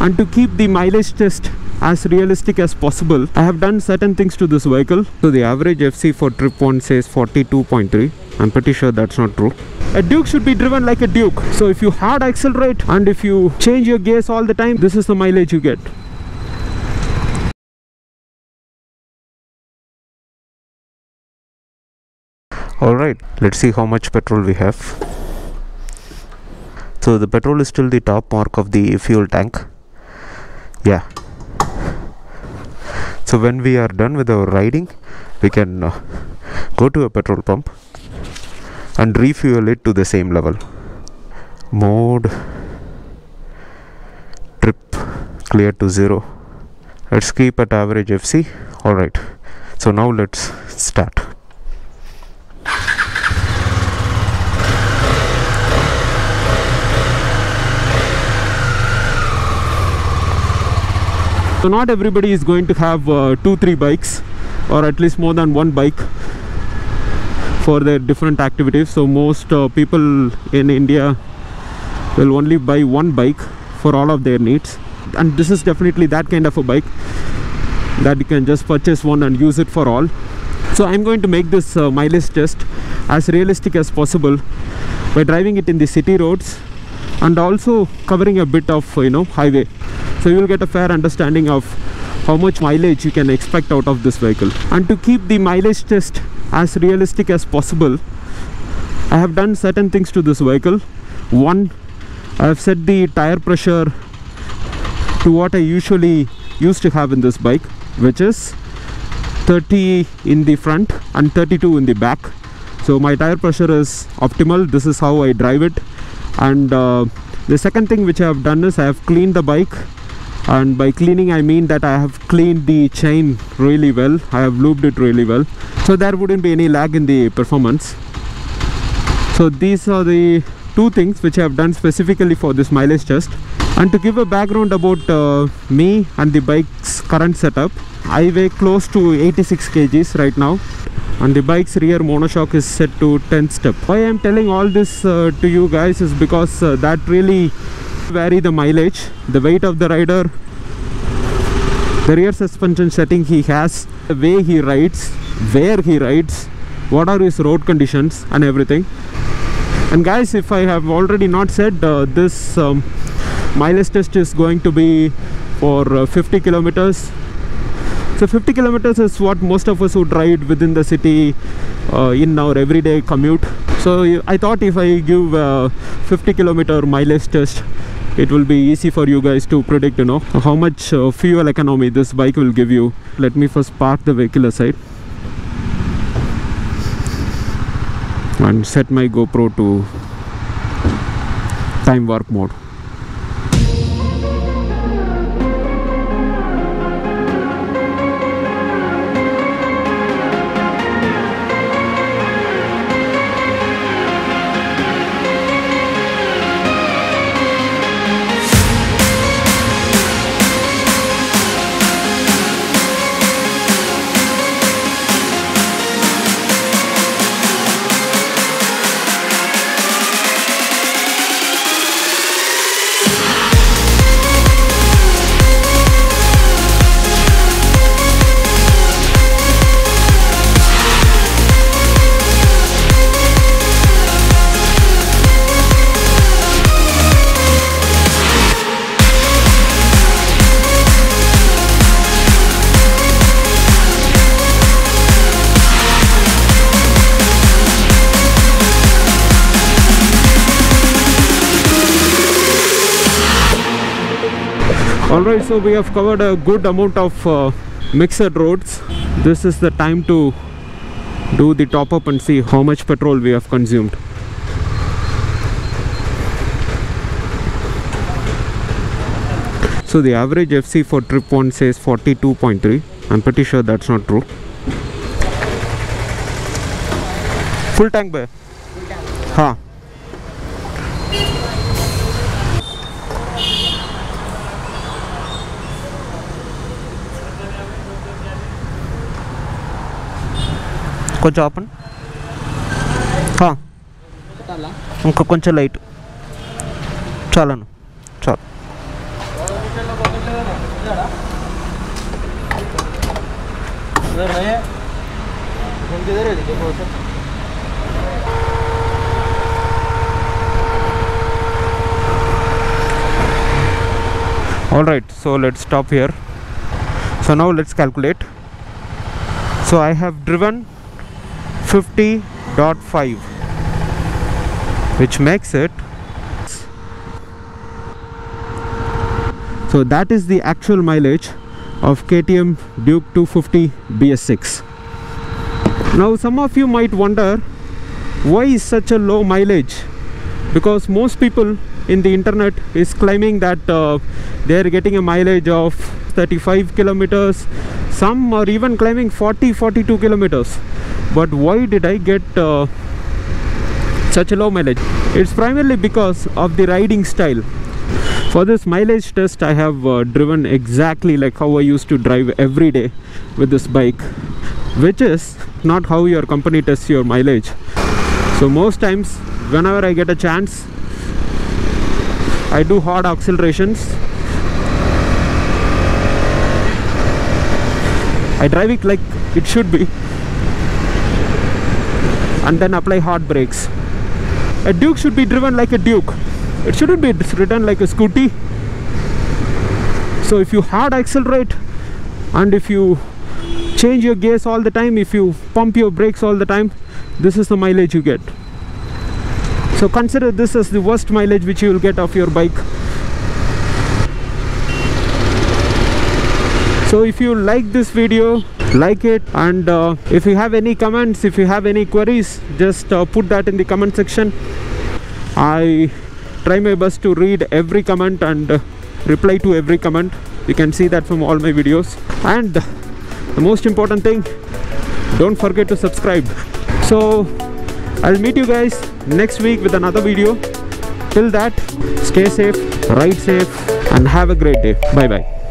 And to keep the mileage test as realistic as possible, I have done certain things to this vehicle. So the average FC for trip 1 says 42.3. I'm pretty sure that's not true. A Duke should be driven like a Duke. So if you hard accelerate and if you change your gears all the time, this is the mileage you get. Alright, let's see how much petrol we have. So the petrol is still the top mark of the fuel tank. Yeah. So when we are done with our riding, we can go to a petrol pump and refuel it to the same level. Mode, trip, clear to 0. Let's keep at average FC. Alright, so now let's start. So not everybody is going to have 2-3 bikes, or at least more than one bike for their different activities. So most people in India will only buy one bike for all of their needs, and this is definitely that kind of a bike that you can just purchase one and use it for all. So I'm going to make this mileage test as realistic as possible by driving it in the city roads and also covering a bit of highway. So you will get a fair understanding of how much mileage you can expect out of this vehicle. And to keep the mileage test as realistic as possible, I have done certain things to this vehicle. One, I have set the tire pressure to what I usually used to have in this bike, which is 30 in the front and 32 in the back. So my tire pressure is optimal. This is how I drive it. And the second thing which I have done is I have cleaned the bike. And by cleaning I mean that I have cleaned the chain really well. I have lubed it really well, so there wouldn't be any lag in the performance. So these are the two things which I have done specifically for this mileage test. And to give a background about me and the bike's current setup, I weigh close to 86 kgs right now, and the bike's rear monoshock is set to 10 step. Why I am telling all this to you guys is because that really vary the mileage, the weight of the rider, the rear suspension setting he has, the way he rides, where he rides, what are his road conditions and everything. And guys, if I have already not said, this mileage test is going to be for 50 kilometers. So 50 kilometers is what most of us would ride within the city in our everyday commute. So I thought if I give a 50 kilometer mileage test, it will be easy for you guys to predict how much fuel economy this bike will give you. Let me first park the vehicle aside and set my GoPro to time warp mode. Alright, so we have covered a good amount of mixed roads. This is the time to do the top up and see how much petrol we have consumed. So the average FC for trip 1 says 42.3. I'm pretty sure that's not true. Full tank bhai? Full tank. हाँ. కొంచెం open ఇంకో కొంచెం light చాలను చాలు Alright, so let's stop here. So now let's calculate. So I have driven 50.5, which makes it, so that is the actual mileage of KTM Duke 250 BS6. Now some of you might wonder, why is such a low mileage? Because most people in the internet is claiming that they are getting a mileage of 35 kilometers. Some are even claiming 42 kilometers. But why did I get such a low mileage? It's primarily because of the riding style. For this mileage test, I have driven exactly like how I used to drive every day with this bike, which is not how your company tests your mileage. So most times, whenever I get a chance, I do hard accelerations. I drive it like it should be, and then apply hard brakes. A Duke should be driven like a Duke. It shouldn't be ridden like a scooty. So if you hard accelerate, and if you change your gears all the time, if you pump your brakes all the time, this is the mileage you get. So consider this as the worst mileage which you will get of your bike. So if you like this video, like it, and if you have any comments, if you have any queries, just put that in the comment section. I try my best to read every comment and reply to every comment. You can see that from all my videos. And the most important thing, don't forget to subscribe. So I'll meet you guys next week with another video. Till that, stay safe, ride safe, and have a great day. Bye bye.